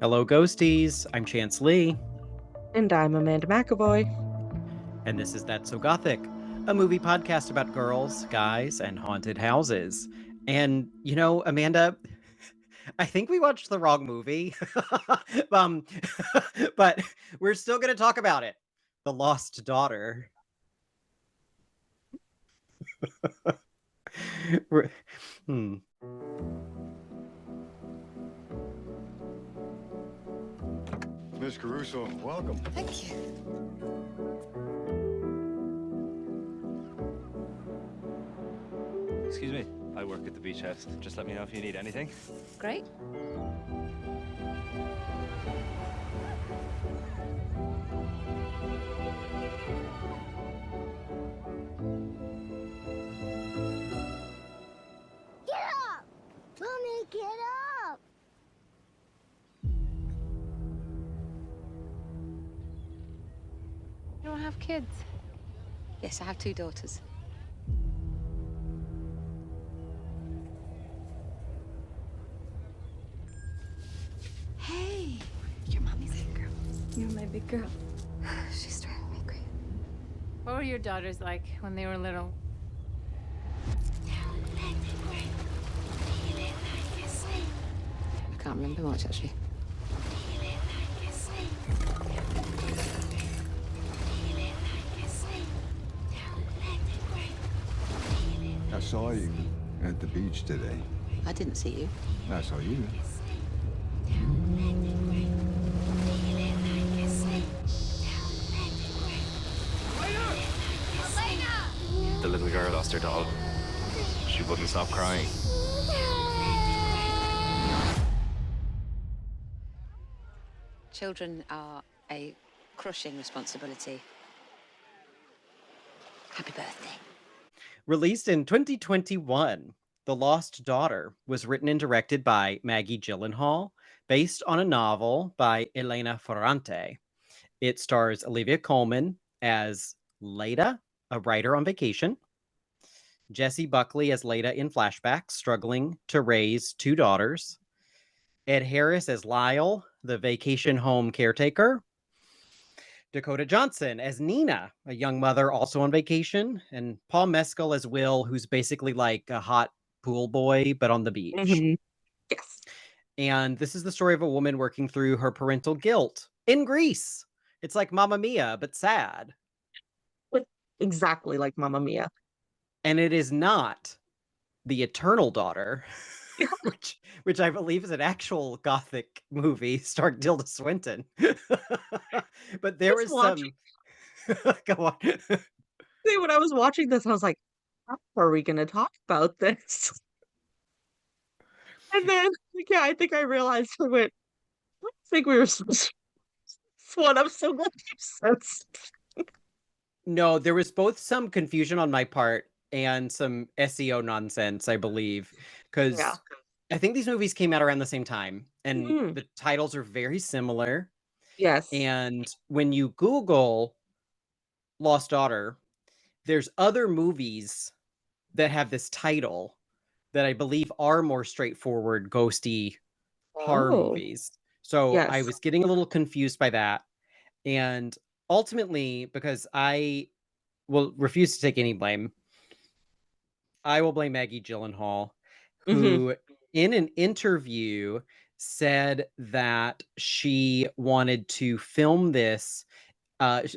Hello, Ghosties. I'm Chance Lee. And I'm Amanda McAvoy. And this is That's So Gothic, a movie podcast about girls, guys, and haunted houses. And, Amanda, I think we watched the wrong movie. um, but we're still going to talk about it. The Lost Daughter. hmm. Miss Caruso, welcome. Thank you. Excuse me, I work at the beach house. Just let me know if you need anything. Great. Get up! Mommy, get up! You don't have kids? Yes, I have 2 daughters. Hey, your mommy's big girl. You're my big girl. She's driving me crazy. What were your daughters like when they were little? I can't remember much, actually. I saw you at the beach today. I didn't see you. I saw you. The little girl lost her doll. She wouldn't stop crying. Children are a crushing responsibility. Happy birthday. Released in 2021, The Lost Daughter was written and directed by Maggie Gyllenhaal, based on a novel by Elena Ferrante. It stars Olivia Colman as Leda, a writer on vacation, Jessie Buckley as Leda in flashbacks, struggling to raise 2 daughters, Ed Harris as Lyle, the vacation home caretaker, Dakota Johnson as Nina, a young mother also on vacation, and Paul Mescal as Will, who's basically like a hot pool boy, but on the beach. Mm-hmm. Yes. And this is the story of a woman working through her parental guilt in Greece. It's like Mamma Mia, but sad. Exactly like Mamma Mia. And it is not The Eternal Daughter, Yeah. which I believe is an actual Gothic movie starring Tilda Swinton. But there was some... Go on. See, when I was watching this, I was like, how are we going to talk about this? And then, yeah, I think I realized I went, I think we were supposed to. What I'm so glad you said. No, there was both some confusion on my part and some SEO nonsense, I believe, because Yeah. I think these movies came out around the same time, and Mhm. the titles are very similar. Yes. And when you Google Lost Daughter, there's other movies that have this title that I believe are more straightforward, ghosty horror Oh, movies. So I yes. was getting a little confused by that. And ultimately, because I will refuse to take any blame, I will blame Maggie Gyllenhaal, Mhm. who in an interview said that she wanted to film this.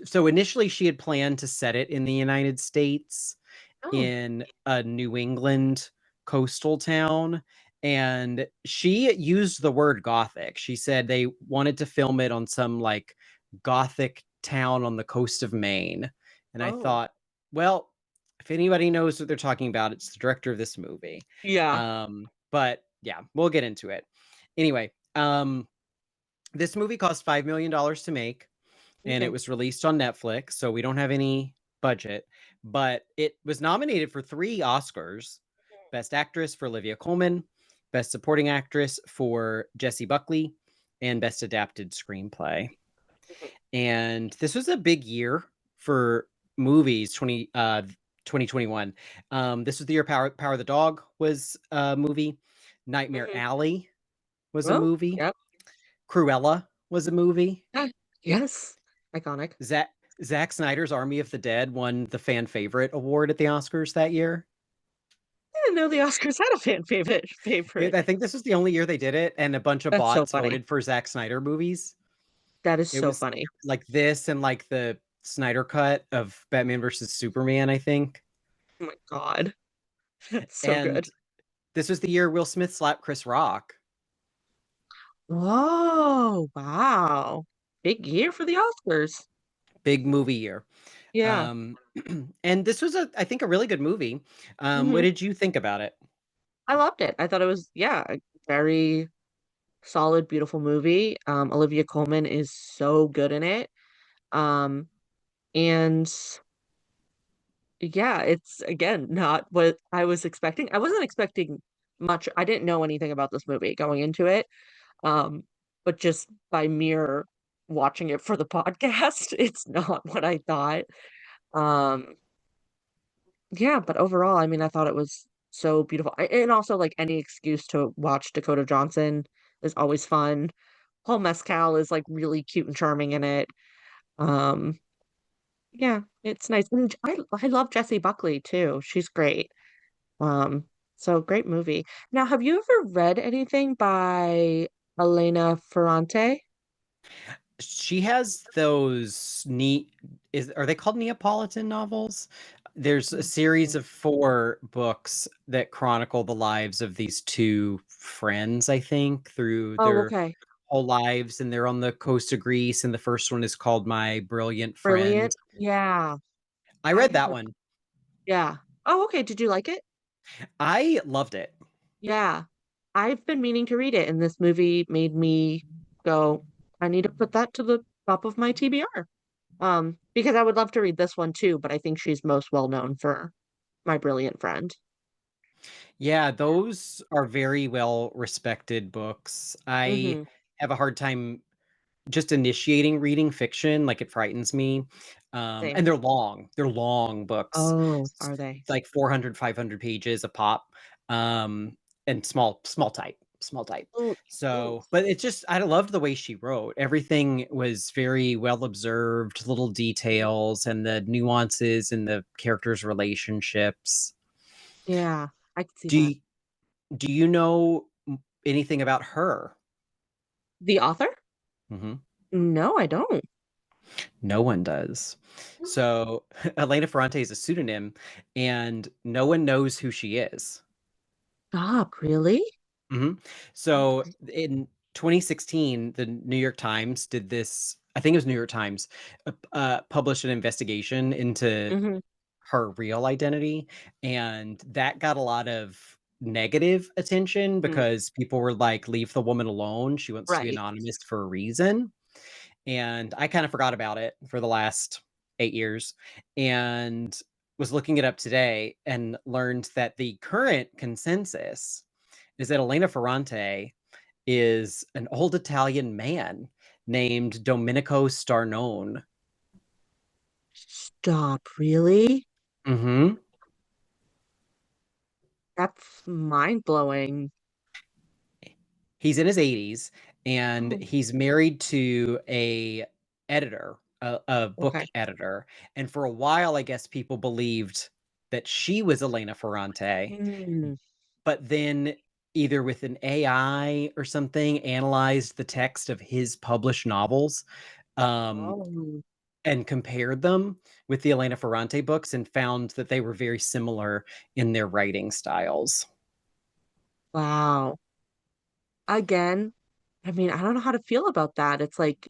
So initially she had planned to set it in the United States, Oh, in a New England coastal town. And she used the word Gothic. She said they wanted to film it on some like Gothic town on the coast of Maine. And I oh. thought, well, if anybody knows what they're talking about, it's the director of this movie. Yeah. But yeah, we'll get into it. Anyway, this movie cost $5 million to make, and Okay. it was released on Netflix, so we don't have any budget, but it was nominated for 3 Oscars: Best Actress for Olivia Colman, Best Supporting Actress for Jessie Buckley, and Best Adapted Screenplay. And this was a big year for movies, 2021. This was the year Power of the Dog was a movie. Nightmare Mhm. Alley was a Oh, movie. yep. Cruella was a movie. Yes. Iconic. Zack Snyder's Army of the Dead won the fan favorite award at the Oscars that year. I didn't know the Oscars had a fan favorite. I think this was the only year they did it, and a bunch of That's so bots funny. voted for Zack Snyder movies. That is It so was funny. like this and like the Snyder cut of Batman versus Superman, I think. Oh my God. That's so good. And this was the year Will Smith slapped Chris Rock. Oh, wow. Big year for the Oscars. Big movie year. Yeah. And this was I think a really good movie. What Mhm. did you think about it? I loved it. I thought it was, yeah, a very solid, beautiful movie. Olivia Colman is so good in it. Um, and yeah, it's again not what I was expecting. I wasn't expecting much. I didn't know anything about this movie going into it. Um, but just by mere watching it for the podcast, it's not what I thought. Um, yeah, but overall, I mean, I thought it was so beautiful. And also, like, any excuse to watch Dakota Johnson is always fun. Paul Mescal is like really cute and charming in it. Um, yeah, it's nice. And I love Jessie Buckley too. She's great. Um, so great movie. Now, have you ever read anything by Elena Ferrante? She has those neat are they called Neapolitan novels? There's a series of 4 books that chronicle the lives of these two friends, I think, through Oh, their okay. whole lives, and they're on the coast of Greece, and the first one is called My Brilliant Friend. Brilliant. Yeah. I I read that have, one. yeah. Oh, okay. Did you like it? I loved it. Yeah. I've been meaning to read it, and this movie made me go, I need to put that to the top of my TBR. Because I would love to read this one too, but I think she's most well known for My Brilliant Friend. Yeah, those are very well respected books. I Mm-hmm. have a hard time just initiating reading fiction, like it frightens me. Same. And they're long. They're long books. Oh, are they? Like 400, 500 pages a pop. Um, and small type, small type. Oh, oh. So, but it's just I loved the way she wrote. Everything was very well observed, little details and the nuances in the characters' relationships. Yeah, I can see Do that. you, do you know anything about her? The author? Hmm. No, I don't. No one does. So Elena Ferrante is a pseudonym, and no one knows who she is. Stop, really? Mhm. So in 2016, the New York Times did this. I think it was New York Times, published an investigation into Mm-hmm. her real identity, and that got a lot of negative attention because people were like, "Leave the woman alone. She wants to be Right. anonymous for a reason." And I kind of forgot about it for the last 8 years and was looking it up today and learned that the current consensus is that Elena Ferrante is an old Italian man named Domenico Starnone. Stop, really? Mm-hmm. That's mind-blowing. He's in his 80s and Oh, he's married to a editor, a book okay. editor. And for a while, I guess people believed that she was Elena Ferrante, Mm. but then either with an AI or something, analyzed the text of his published novels, um, Oh, and compared them with the Elena Ferrante books and found that they were very similar in their writing styles. wow. Again, I mean, I don't know how to feel about that. It's like,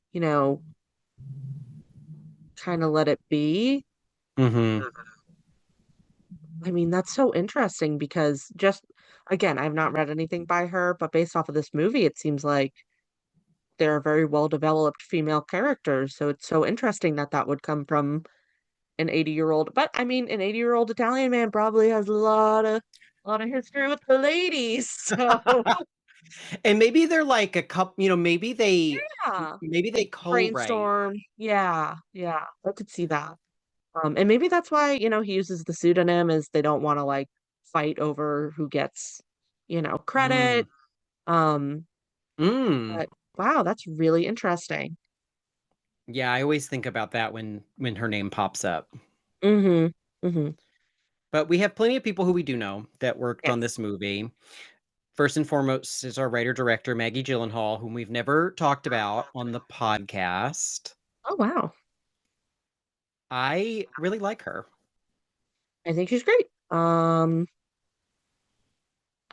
kind of let it be. Mm-hmm. I mean, that's so interesting because just, again, I've not read anything by her, but based off of this movie, it seems like they're very well developed female characters. So it's so interesting that that would come from an 80-year-old. But I mean, an 80-year-old Italian man probably has a lot of history with the ladies. So And maybe they're like a couple, yeah, maybe they co-write. brainstorm. Yeah, yeah, I could see that. And maybe that's why, he uses the pseudonym is they don't want to like fight over who gets, Mm. credit. Um, Mm. but Wow, that's really interesting. Yeah, I always think about that when her name pops up. Mm-hmm. Mm-hmm. But we have plenty of people who we do know that worked on Yes. this movie. First and foremost is our writer-director, Maggie Gyllenhaal, whom we've never talked about on the podcast. Oh, wow. I really like her. I think she's great. I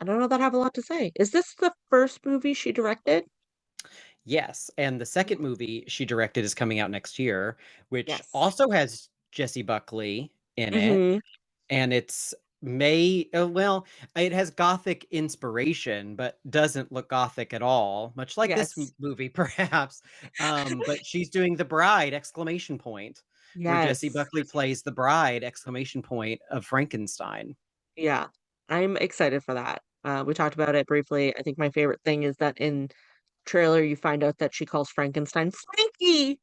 don't know that I have a lot to say. Is this the first movie she directed? Yes, and the second movie she directed is coming out next year, which Yes. also has Jessie Buckley in it, Mm-hmm. and well, it has gothic inspiration, but doesn't look gothic at all, much like this Yes. movie, perhaps. But she's doing the bride, exclamation point, where Jessie Yes. Buckley plays the bride, exclamation point, of Frankenstein. Yeah. I'm excited for that. We talked about it briefly. I think my favorite thing is that in trailer you find out that she calls Frankenstein Frankie.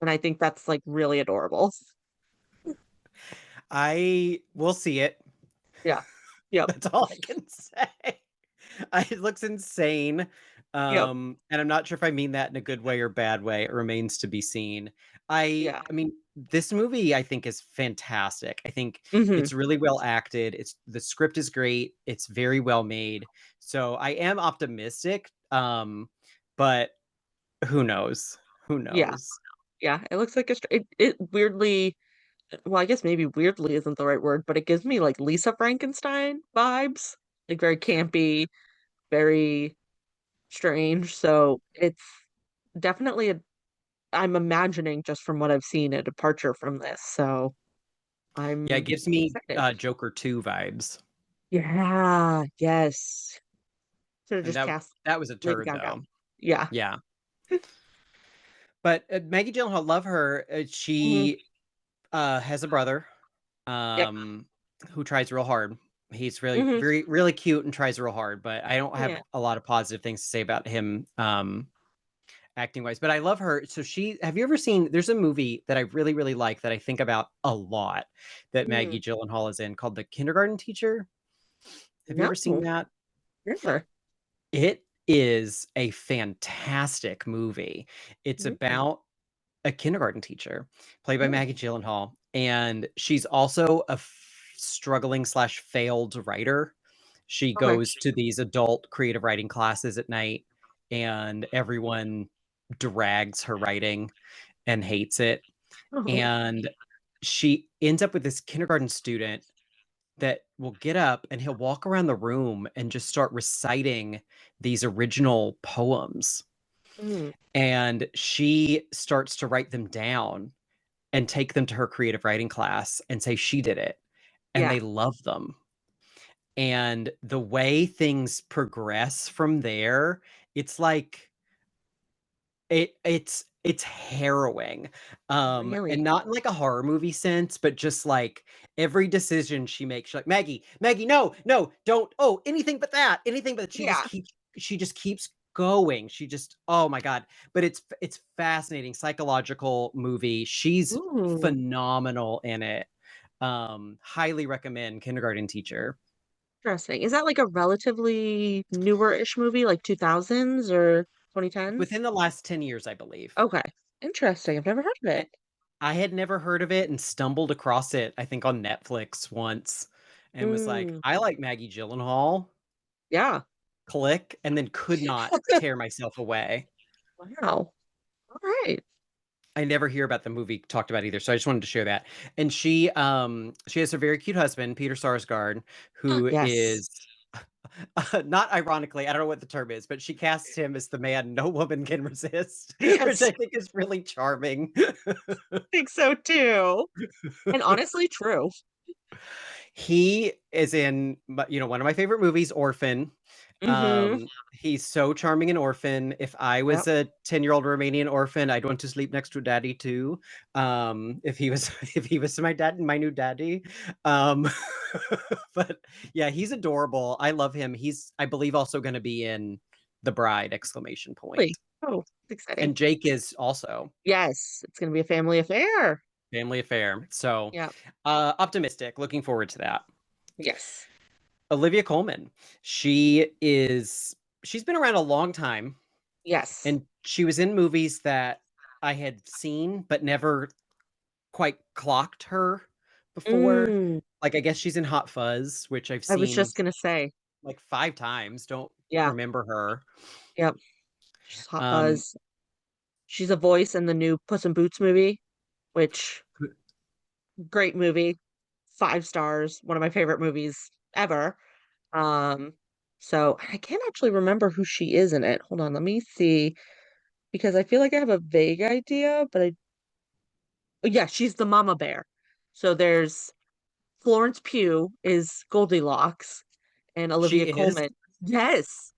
And I think that's like really adorable. I will see it. Yeah. Yep. That's all I can say. It looks insane. Yep. And I'm not sure if I mean that in a good way or bad way. It remains to be seen. I Yeah. I mean, this movie I think is fantastic. I think Mm-hmm. it's really well acted. The script is great. It's very well made. So I am optimistic. But who knows? Who Yeah. knows? Yeah. It looks like it weirdly, well, I guess maybe weirdly isn't the right word, but it gives me like Lisa Frankenstein vibes. Like very campy, very strange. So it's definitely I'm imagining just from what I've seen a departure from this. So Yeah, it I'm gives me excited. Joker 2 vibes. Yeah, yes. Should have And just cast that was a Lady turd Gaga. though. Yeah. Yeah. But Maggie Gyllenhaal, love her. Hmm. She has a brother Yep. who tries real hard. He's really, Hmm. very, really cute and tries real hard, but I don't have Yeah. a lot of positive things to say about him acting wise. But I love her. So have you ever seen, there's a movie that I really, really like that I think about a lot that Mm. Maggie Gyllenhaal is in called The Kindergarten Teacher. Have you No, ever seen that? never. It is a fantastic movie. It's Mm. about a kindergarten teacher played by Mm. Maggie Gyllenhaal, and she's also a struggling slash failed writer. She Okay. goes to these adult creative writing classes at night, and everyone drags her writing and hates it. Oh. And she ends up with this kindergarten student that will get up and he'll walk around the room and just start reciting these original poems. Mm. And she starts to write them down and take them to her creative writing class and say she did it. And Yeah. they love them. And the way things progress from there, it's like it's harrowing. And Really? not in like a horror movie sense, but just like every decision she makes, she's like, Maggie, no, no, don't, oh, anything but that, anything but Yeah. she just keeps going. Oh my God. But it's fascinating psychological movie. She's Ooh. phenomenal in it. Highly recommend Kindergarten Teacher. Interesting. Is that like a relatively newer-ish movie, like 2000s or 2010s? Within the last 10 years, I believe. Okay. Interesting. I've never heard of And it. I had never heard of it and stumbled across it, I think on Netflix once, and was like, Mm. I like Maggie Gyllenhaal. Yeah. Click, and then could not tear myself away. Wow. All right. I never hear about the movie talked about either, so I just wanted to share that. And she has a very cute husband, Peter Sarsgaard, who Yes. is not ironically, I don't know what the term is, but she casts him as the man no woman can resist, which Yes, I think is really charming. I think so too. And honestly, true. He is in, one of my favorite movies, Orphan. Mm-hmm. He's so charming in Orphan. If I was Yep. a 10-year-old Romanian orphan, I'd want to sleep next to daddy too. If he was if he was my new daddy. Um, but yeah, he's adorable. I love him. He's, I believe, also going to be in The Bride, exclamation Really. point. Oh, exciting. And Jake is also Yes, it's gonna be a family affair. family affair. So Yeah. optimistic, looking forward to that. Yes. Olivia Colman. She's been around a long time, Yes. and she was in movies that I had seen but never quite clocked her before. Mm, Like, I guess she's in Hot Fuzz, which I've I was seen just gonna say, like 5 times. Don't yeah, remember her. yep. She's Hot Um, Fuzz. She's a voice in the new Puss in Boots movie, which great movie, 5 stars, one of my favorite movies ever. Um, so I can't actually remember who she is in it. Hold on, let me see, because I feel like I have a vague idea, but oh, yeah, she's the mama bear. So there's Florence Pugh is Goldilocks and Olivia she is. Colman. Yes.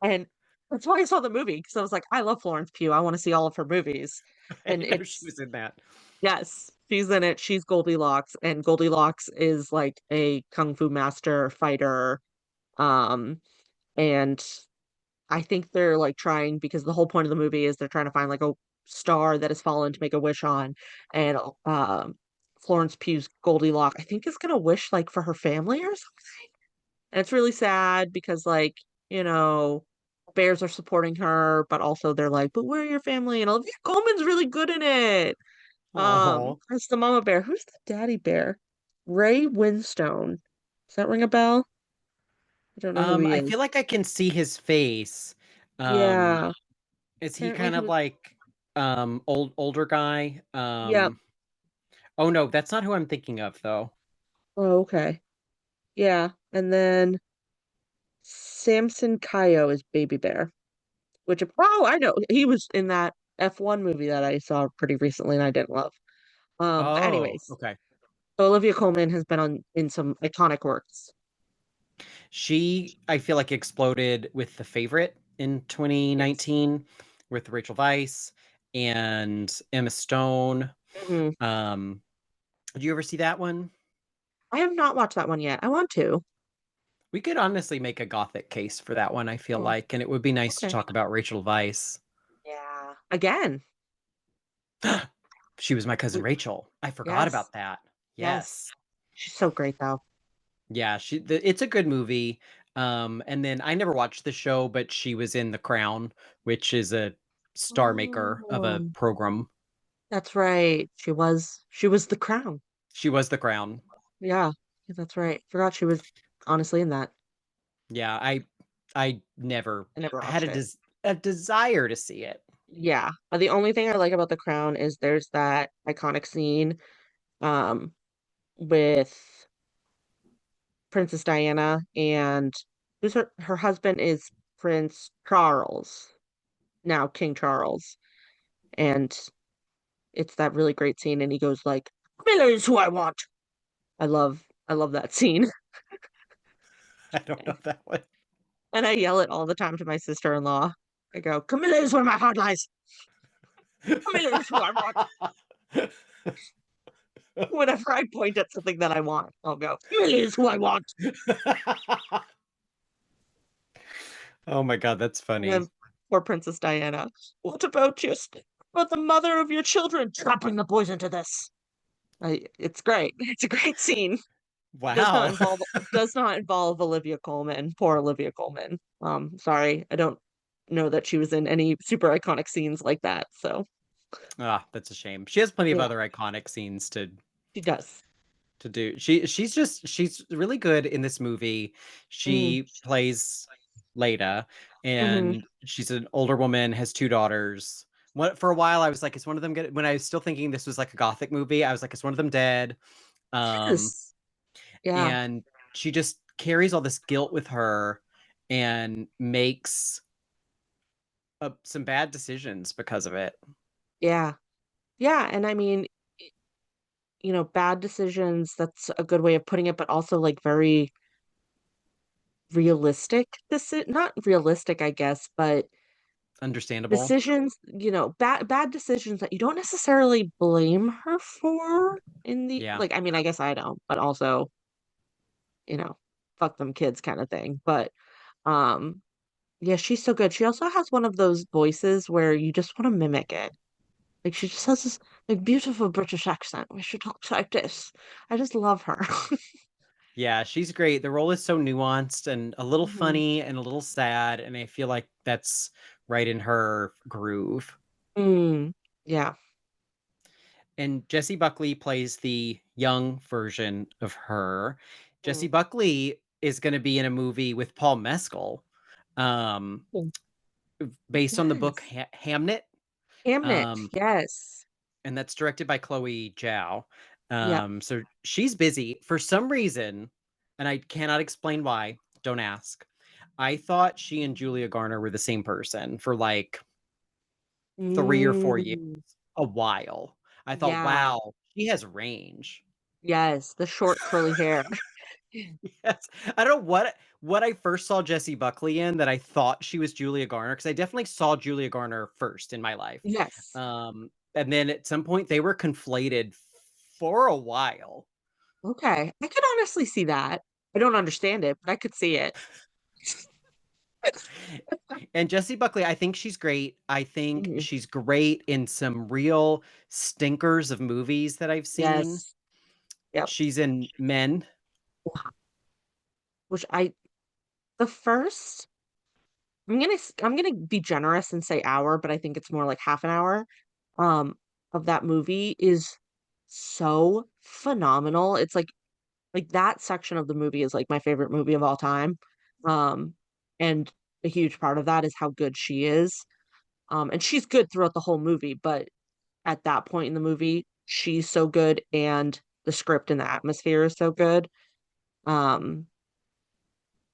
And that's why I saw the movie because I was like, I love Florence Pugh. I want to see all of her movies. I And didn't know she it's, was in that. yes, she's in it. She's Goldilocks, and Goldilocks is like a kung fu master fighter. Um, and I think they're like trying because the whole point of the movie is they're trying to find like a star that has fallen to make a wish on. And Florence Pugh's Goldilocks, I think is gonna wish like for her family or something. And it's really sad because like, you know, bears are supporting her, but also they're like, but we're your family. And Olivia Colman's really good in it. Oh, It's the mama bear. Who's the daddy bear? Ray Winstone. Does that ring a bell? I don't know who he I is. feel like I can see his face. Um, Yeah. is he Apparently kind he of was, like older guy? yeah. Oh no, that's not who I'm thinking of though. Oh, okay. Yeah. And then Samson Kayo is Baby Bear, which, oh, I know. He was in that F1 movie that I saw pretty recently and I didn't love. But Oh, anyways, okay. so Olivia Colman has been on in some iconic works. She, I feel like, exploded with The Favorite in Yes. 2019 with Rachel Weisz and Emma Stone. Hmm. Um, did you ever see that one? I have not watched that one yet. I want to. We could honestly make a gothic case for that one, I feel Oh, like, and it would be nice to okay. talk about Rachel Weisz. Yeah. Again. She was my cousin We, Rachel. I forgot yes. about that. Yes. Yes. She's so great though. Yeah, it's a good movie. And then I never watched the show, but she was in The Crown, which is a star maker of a Oh, program. that's right. She was the crown. She was The Crown. Yeah. Yeah, that's right. Forgot she was honestly in that. Yeah, I never I never had watched it. a desire to see it. Yeah. The only thing I like about the crown is there's that iconic scene um with Princess Diana and who's her husband is Prince Charles, now King Charles. And it's that really great scene and he goes like, Camilla is who I want. I love that scene. I don't know that one. And I yell it all the time to my sister-in-law. I go, Camilla is where my heart lies. Camilla is who I want. Whenever I point at something that I want, I'll go, Camilla is who I want. Oh my God, that's And funny. then poor Princess Diana. What about about the mother of your children dropping the boys into this? It's great. It's a great scene. Does not Wow. involve does not involve Olivia Colman. Poor Olivia Colman. Sorry, I don't know that she was in any super iconic scenes like that. So Ah, that's a shame. She has plenty of yeah, other iconic scenes she does. to do. She's really good in this movie. Mm, She plays Leda, hmm. and she's an older woman, has 2 daughters. What For a while I was like, is one of them when I was still thinking this was like a gothic movie, I was like, is one of them dead? Um, Yes. Yeah. and she just carries all this guilt with her and makes some bad decisions because of it. Yeah. Yeah. And I mean, bad decisions, that's a good way of putting it, but also like very realistic. Not realistic, I guess, but Understandable. decisions, bad decisions that you don't necessarily blame her for in the Yeah. like, I mean, I guess I don't, but also, you know, fuck them kids kind of thing. But um yeah, she's so good. She also has one of those voices where you just want to mimic it. Like she just has this like beautiful British accent where she talks like this. I just love her. Yeah, she's great. The role is so nuanced and a little Mhm. funny and a little sad, and I feel like that's right in her groove. Mm, yeah. And Jessie Buckley plays the young version of her. Jessie Mm. Buckley is going to be in a movie with Paul Mescal, um, Mm. based on the book Yes. Hamnet, Hamnet. um, Yes. and that's directed by Chloe Zhao. Yep. So she's busy for some reason, and I cannot explain why. Don't ask. I thought she and Julia Garner were the same person for like 3 or 4 years, Mm, a while. I thought, yeah. wow, she has range. Yes. The short curly hair. Yes. I don't know what I first saw Jessie Buckley in that I thought she was Julia Garner, because I definitely saw Julia Garner first in my life. Yes. And then at some point they were conflated for a while. Okay. I could honestly see that. I don't understand it, but I could see it. And Jessie Buckley, I think she's great. I think Mhm. she's great in some real stinkers of movies that I've seen. Yes. Yep. She's in Men. Which the first, I'm gonna be generous and say hour, but I think it's more like half an hour, um, of that movie is so phenomenal. It's like that section of the movie is like my favorite movie of all time. Um, and a huge part of that is how good she is. And she's good throughout the whole movie, but at that point in the movie, she's so good and the script and the atmosphere is so good. Um,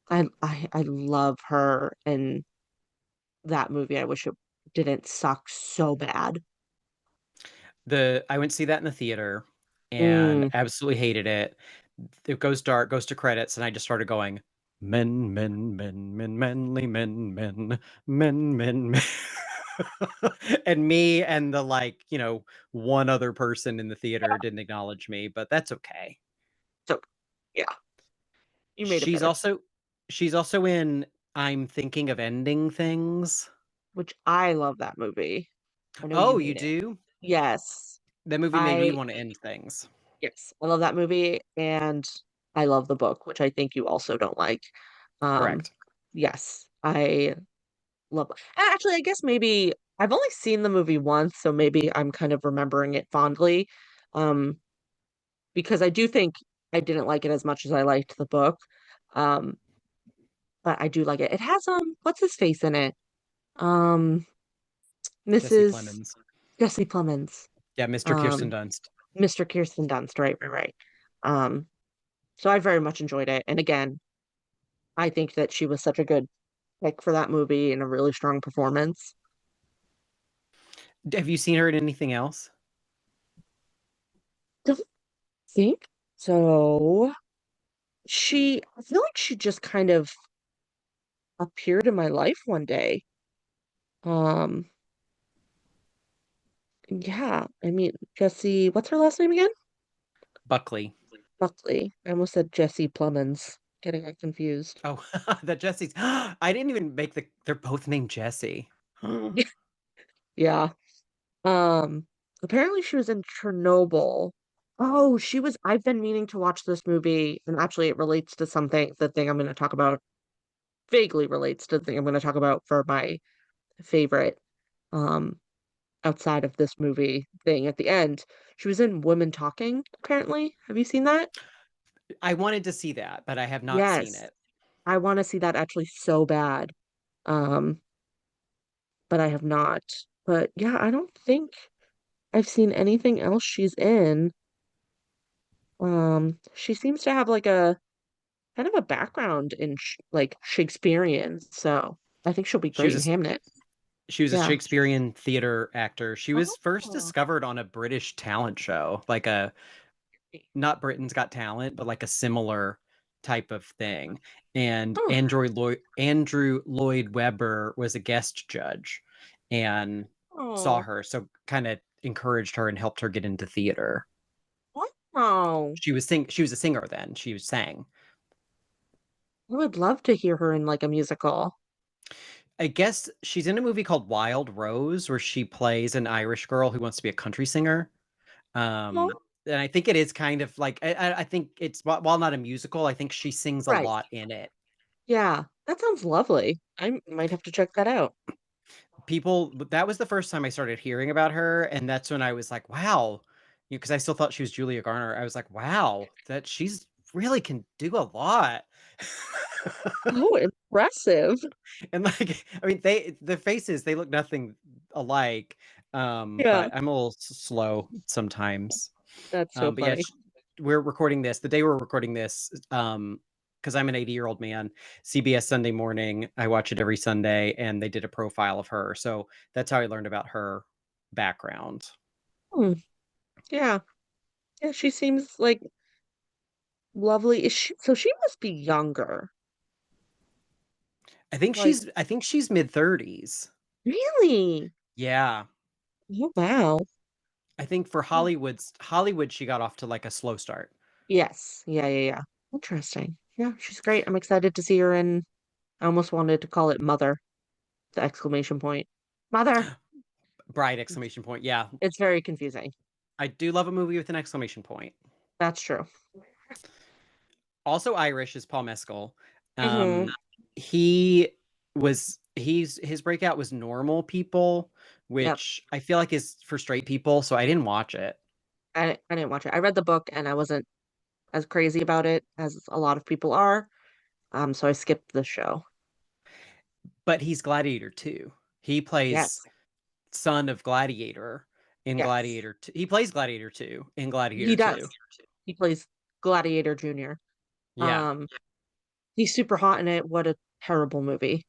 I love her in that movie. I wish it didn't suck so bad. I went to see that in the theater and Mm. absolutely hated it. It goes dark, goes to credits, and I just started going, men, men, men, men, manly men, men, men, men, men. And me and the one other person in the theater didn't acknowledge me, but that's okay. So yeah, you made it She's better, also she's also in I'm Thinking of Ending Things. which I love that movie. I know you Oh, you hate it. do? Yes. That movie made me I want to end things. Yes, I love that movie and I love the book, which I think you also don't like. Um, Correct. yes, I love actually, I guess maybe I've only seen the movie once, so maybe I'm kind of remembering it fondly. Um, because I do think I didn't like it as much as I liked the book. Um, but I do like it. It has what's his face in it? Um, Jesse Mrs. Plemons. Jesse Plemons. Yeah, Mr. Kirsten Um, Dunst. Mr. Kirsten Dunst, right, right, right. Um, so I very much enjoyed it. And again, I think that she was such a good pick for that movie and a really strong performance. Have you seen her in anything else? Don't think so. I feel like she just kind of appeared in my life one day. Um, yeah, I mean, Jessie, what's her last name again? Buckley. Buckley. I almost said Jessie Plemons. Getting it confused. Oh, that Jesse's. I didn't even make they're both named Jesse. Yeah. Um, Apparently she was in Chernobyl. Oh, I've been meaning to watch this movie, and actually it relates to the thing I'm going to talk about, vaguely relates to the thing I'm going to talk about for my favorite, um, outside of this movie thing at the end. She was in Women Talking, apparently. Have you seen that? I wanted to see that, but I have not seen Yes. it. I want to see that actually so bad. Um, but I have not. But yeah, I don't think I've seen anything else she's in. She seems to have like a kind of a background in like Shakespearean, so I think she'll be She great was in Hamnet. she was a Yeah. Shakespearean theater actor. She was first Oh. discovered on a British talent show, like a not Britain's Got Talent, but like a similar type of thing. And Oh. Andrew Lloyd Webber was a guest judge and saw Oh. her, so kind of encouraged her and helped her get into theater. Wow. She was a singer then. She sang. I would love to hear her in like a musical. I guess she's in a movie called Wild Rose where she plays an Irish girl who wants to be a country singer. Oh. Um, And I think it is kind of like I think it's while not a musical, I think she sings a Right. lot in it. Yeah, that sounds lovely. I might have to check that out. That was the first time I started hearing about her, and that's when I was like, wow, because I still thought she was Julia Garner. I was like, wow, that she's really can do a lot. Oh, impressive. And like, I mean, the faces, they look nothing alike. Yeah, But I'm a little slow sometimes. that's so But yeah, funny. we're recording this the day we're recording this. Because I'm an 80-year-old man, CBS Sunday Morning, I watch it every Sunday, and they did a profile of her. So that's how I learned about her background. Hmm. Yeah. Yeah, she seems like lovely. So she must be younger. Like, I think she's mid-30s. really? Yeah. Oh, wow. I think for Hollywood, she got off to like a slow start. Yes. Yeah, yeah, yeah. Interesting. Yeah, she's great. I'm excited to see her in, I almost wanted to call it Mother, the exclamation point. Mother. Bride exclamation point. Yeah. It's very confusing. I do love a movie with an exclamation point. That's true. Also Irish is Paul Mescal. Hmm. He his breakout was Normal People, Yep. which I feel like is for straight people, so I didn't watch it. I didn't watch it. I read the book and I wasn't as crazy about it as a lot of people are. So I skipped the show. But he's Gladiator 2. He plays Yes. son of Gladiator in Yes. Gladiator 2. He plays Gladiator 2 in He Gladiator does. 2. He plays Gladiator Jr. Yeah. Um, he's super hot in it. What a terrible movie.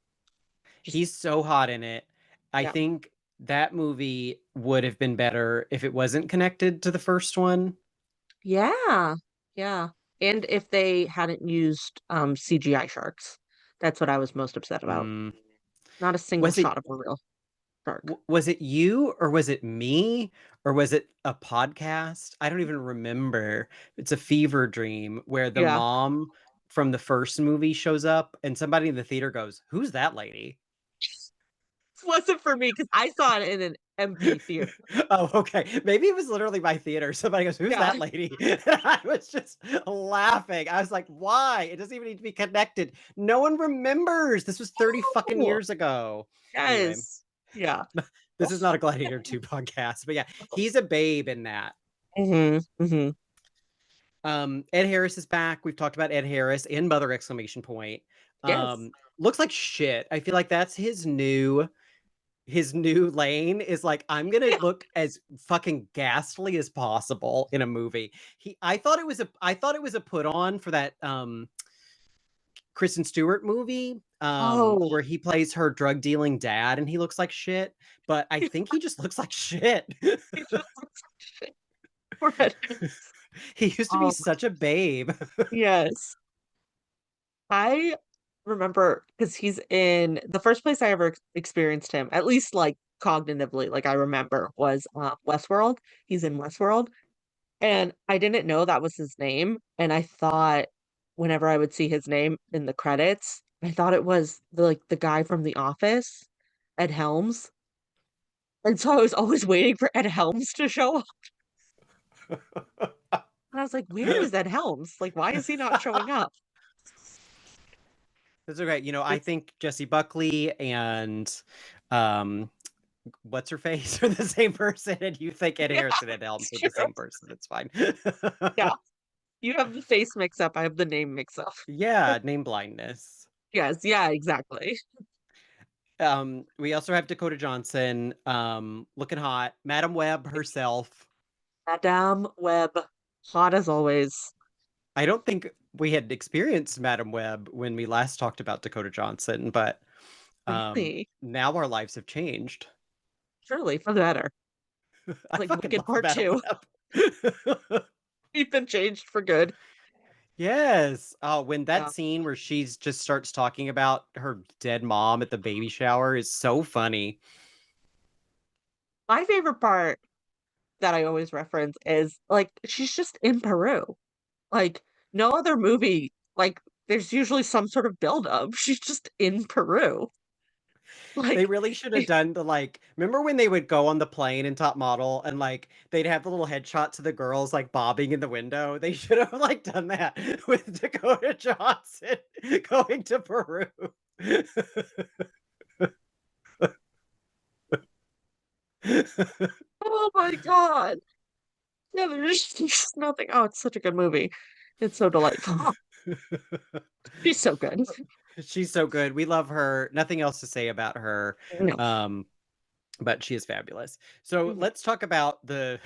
Just He's so hot in it. I yeah. think that movie would have been better if it wasn't connected to the first one. Yeah. Yeah. And if they hadn't used CGI sharks. That's what I was most upset about. Mm. Not a single Was it shot of a real shark. was it you, or was it me, or was it a podcast? I don't even remember. It's a fever dream where the Yeah. mom from the first movie shows up and somebody in the theater goes, "Who's that lady?" Wasn't for me because I saw it in an empty theater. Oh, okay. Maybe it was literally my theater. Somebody goes, "Who's Yeah. that lady?" And I was just laughing. I was like, "Why? It doesn't even need to be connected. No one remembers. This was 30 fucking Oh, years ago." Anyway, yes. Yeah. this is not a Gladiator 2 podcast, but yeah, he's a babe in that. Hmm. Hmm. Ed Harris is back. We've talked about Ed Harris and Mother exclamation point. Yes. Looks like shit. I feel like that's his new lane is like, I'm gonna Yeah. look as fucking ghastly as possible in a movie. I thought it was a put on for that Kristen Stewart movie Oh, where he plays her drug dealing dad and he looks like shit, but I think he just looks like shit. he just looks like shit. Poor Ed Harris. He used to be such a babe. Yes. I remember because he's in the first place I ever experienced him, at least like cognitively, like I remember, was Westworld. He's in Westworld. And I didn't know that was his name. And I thought whenever I would see his name in the credits, I thought it was the guy from The Office, Ed Helms. And so I was always waiting for Ed Helms to show up. And I was like, where is Ed Helms? Like, why is he not showing up? That's okay. I It's think Jessie Buckley and um what's her face are the same person, and you think Ed yeah, Harris and Ed Helms it's are the true. same person. It's fine. Yeah. You have the face mix up. I have the name mix up. Yeah, name blindness. Yes, yeah, exactly. We also have Dakota Johnson, looking hot. Madam Web herself. Madame Web, hot as always. I don't think we had experienced Madam Web when we last talked about Dakota Johnson, but Really, now our lives have changed. truly, for the better. I Like fucking Wicked love Part Madam 2. Web. We've been changed for good. Yes. Oh, when that Yeah. scene where she's just starts talking about her dead mom at the baby shower is so funny. My favorite part that I always reference is like she's just in Peru. Like no other movie, like there's usually some sort of buildup. She's just in Peru. They Like, really should have done the like. Remember when they would go on the plane in Top Model and like they'd have the little headshots of the girls like bobbing in the window? They should have like done that with Dakota Johnson going to Peru. oh my God. Yeah, there's just nothing. Oh, it's such a good movie. It's so delightful. She's so good. She's so good. We love her. Nothing else to say about her. No. But she is fabulous. So Mhm. let's talk about the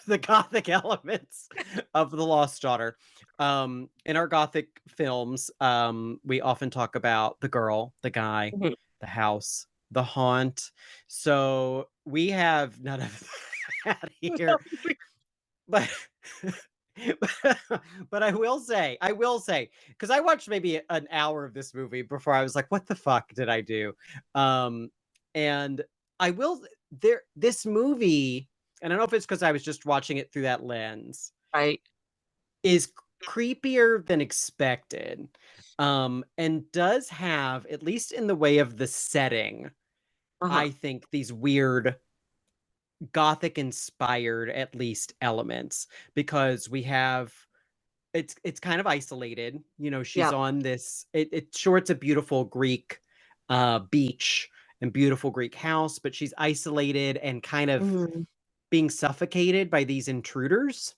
the gothic elements of The Lost Daughter. In our gothic films, we often talk about the girl, the guy, Mhm. the house, the haunt. So we have none of that here. But but I will say, because I watched maybe an hour of this movie before I was like, what the fuck did I do? And I will this movie, and I don't know if it's because I was just watching it through that lens, Right. is creepier than expected. And does have, at least in the way of the setting, Uh-huh. I think these weird gothic inspired at least elements, because we have it's kind of isolated. You know, she's Yep. on this sure, it's a beautiful Greek beach and beautiful Greek house, but she's isolated and kind of Mhm. being suffocated by these intruders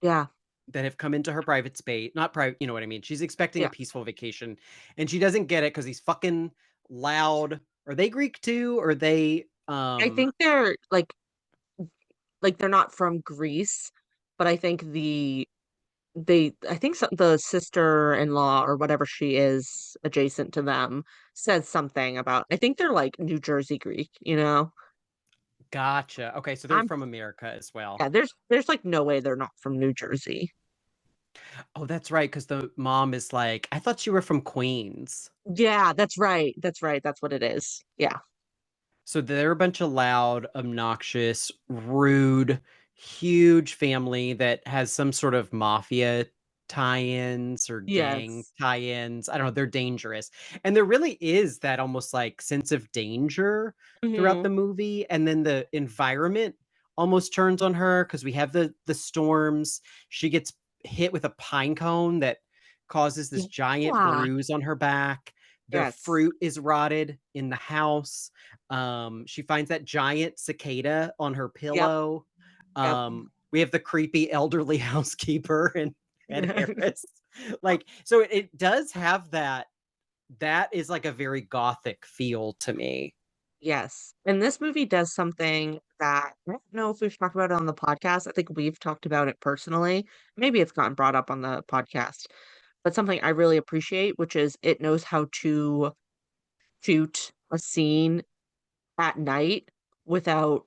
Yeah. that have come into her private space. Not private, you know what I mean? She's expecting a Yeah. peaceful vacation and she doesn't get it because he's fucking loud. Are they Greek too? Or are they I think they're like they're not from Greece, but I think I think the sister-in-law or whatever she is adjacent to them says something about I think they're like New Jersey Greek, you know? gotcha. Okay, so they're I'm from America as well. Yeah, there's like no way they're not from New Jersey. Oh, that's right, because the mom is like, I thought you were from Queens. Yeah, that's right. That's right. That's what it is. Yeah. So they're a bunch of loud, obnoxious, rude, huge family that has some sort of mafia tie-ins or gang Yes. tie-ins. I don't know, they're dangerous. And there really is that almost like sense of danger throughout Mhm. the movie. And then the environment almost turns on her because we have the storms. She gets hit with a pine cone that causes this giant Yeah. bruise on her back. The Yes. fruit is rotted in the house. She finds that giant cicada on her Yep. pillow. Yep. We have the creepy elderly housekeeper and Ed Yeah. Harris. Like, so it does have that is like a very gothic feel to me. Yes. And this movie does something that I don't know if we've talked about it on the podcast. I think we've talked about it personally. Maybe it's gotten brought up on the podcast, but something I really appreciate, which is it knows how to shoot a scene at night without,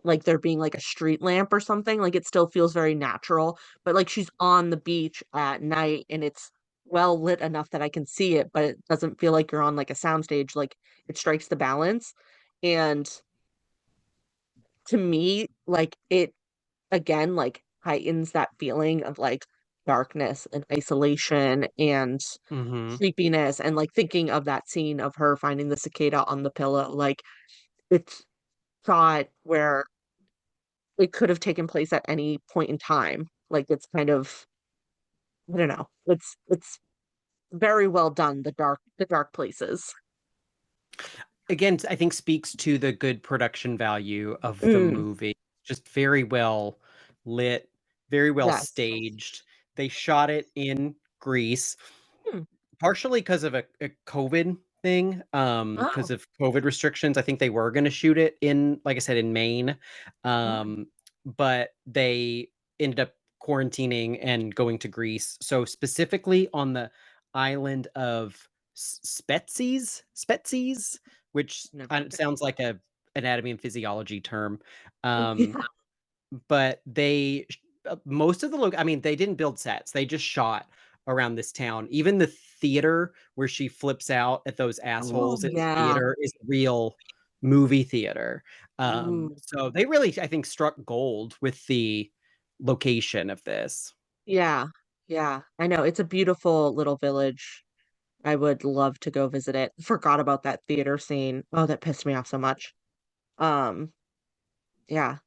like there being like a street lamp or something. Like it still feels very natural, but like she's on the beach at night and it's well lit enough that I can see it, but it doesn't feel like you're on like a soundstage. Like it strikes the balance. And to me, like it again, like heightens that feeling of like darkness and isolation and Hmm. creepiness and like thinking of that scene of her finding the cicada on the pillow. Like it's shot where it could have taken place at any point in time. Like it's kind of I don't know. It's very well done, the dark places. Again, I think speaks to the good production value of the Mm, movie. Just very well lit, very well yes. staged. They shot it in Greece, Hmm. partially because of a COVID thing, Oh. because of COVID restrictions. I think they were going to shoot it in, like I said, in Maine, Mm, but they ended up quarantining and going to Greece. So specifically on the island of Spetses, which never heard sounds like a anatomy and physiology term. of Um, Yeah. but most of I mean, they didn't build sets. They just shot around this town. Even the theater where she flips out at those Oh, assholes in the yeah. theater is real movie theater. Ooh. So they really, I think, struck gold with the location of this. Yeah. Yeah. I know. It's a beautiful little village. I would love to go visit it. Forgot about that theater scene. Oh, that pissed me off so much. Um, yeah,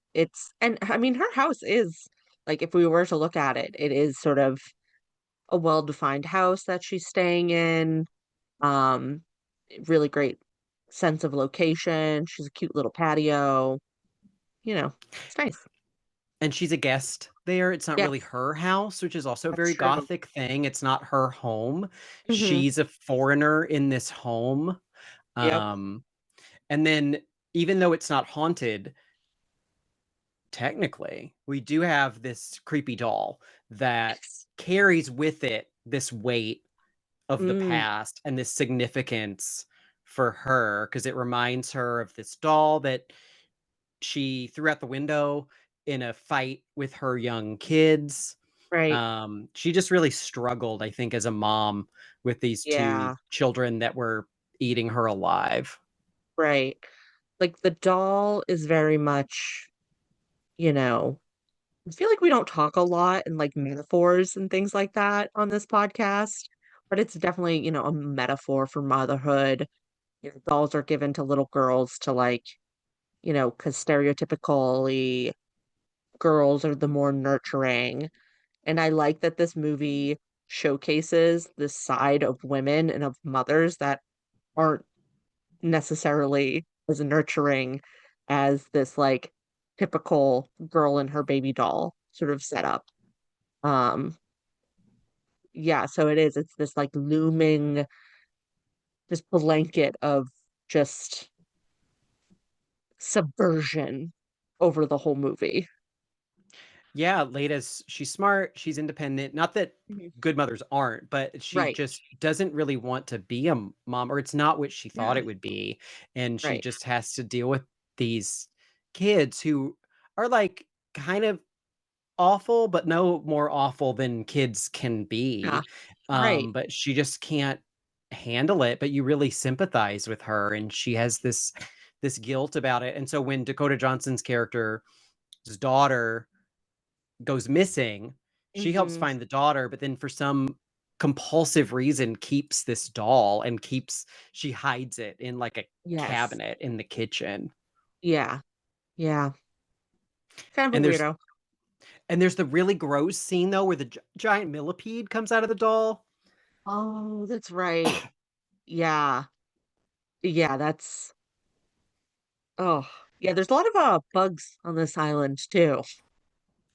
and I mean, her house is like, if we were to look at it, it is sort of a well-defined house that she's staying in. Um, really great sense of location. She's a cute little patio. It's nice. And she's a guest there. It's not really Yes, her house, which is also a that's very true. gothic thing. It's not her home. Hmm. She's a foreigner in this home. Yep. Um, and then even though it's not haunted, technically, we do have this creepy doll that Yes. carries with it this weight of the Mm, past and this significance for her because it reminds her of this doll that she threw out the window in a fight with her young kids. right. She just really struggled, I think, as a mom with these two Yeah, children that were eating her alive. right. Like the doll is very much, you know, I feel like we don't talk a lot in like metaphors and things like that on this podcast, but it's definitely, a metaphor for motherhood. Dolls are given to little girls to like, because stereotypically girls are the more nurturing. And I like that this movie showcases this side of women and of mothers that aren't necessarily as nurturing as this like typical girl and her baby doll sort of setup. Um, yeah, so it's this like looming, this blanket of just subversion over the whole movie. Yeah, Lada's she's smart, she's independent. Not that Mhm. good mothers aren't, but she Right. just doesn't really want to be a mom, or it's not what she thought Yeah. it would be. And she Right. just has to deal with these kids who are like kind of awful, but no more awful than kids can Yeah. be. Right. But she just can't handle it. But you really sympathize with her, and she has this guilt about it. And so when Dakota Johnson's character's daughter goes missing, she helps Hmm. find the daughter, but then for some compulsive reason keeps this doll and she hides it in like a Yes. cabinet in the kitchen. Yeah. Yeah. Kind of And a weirdo. there's the really gross scene though where the giant millipede comes out of the doll. Oh, that's right. Yeah. Yeah, that's oh. Yeah, there's a lot of bugs on this island too.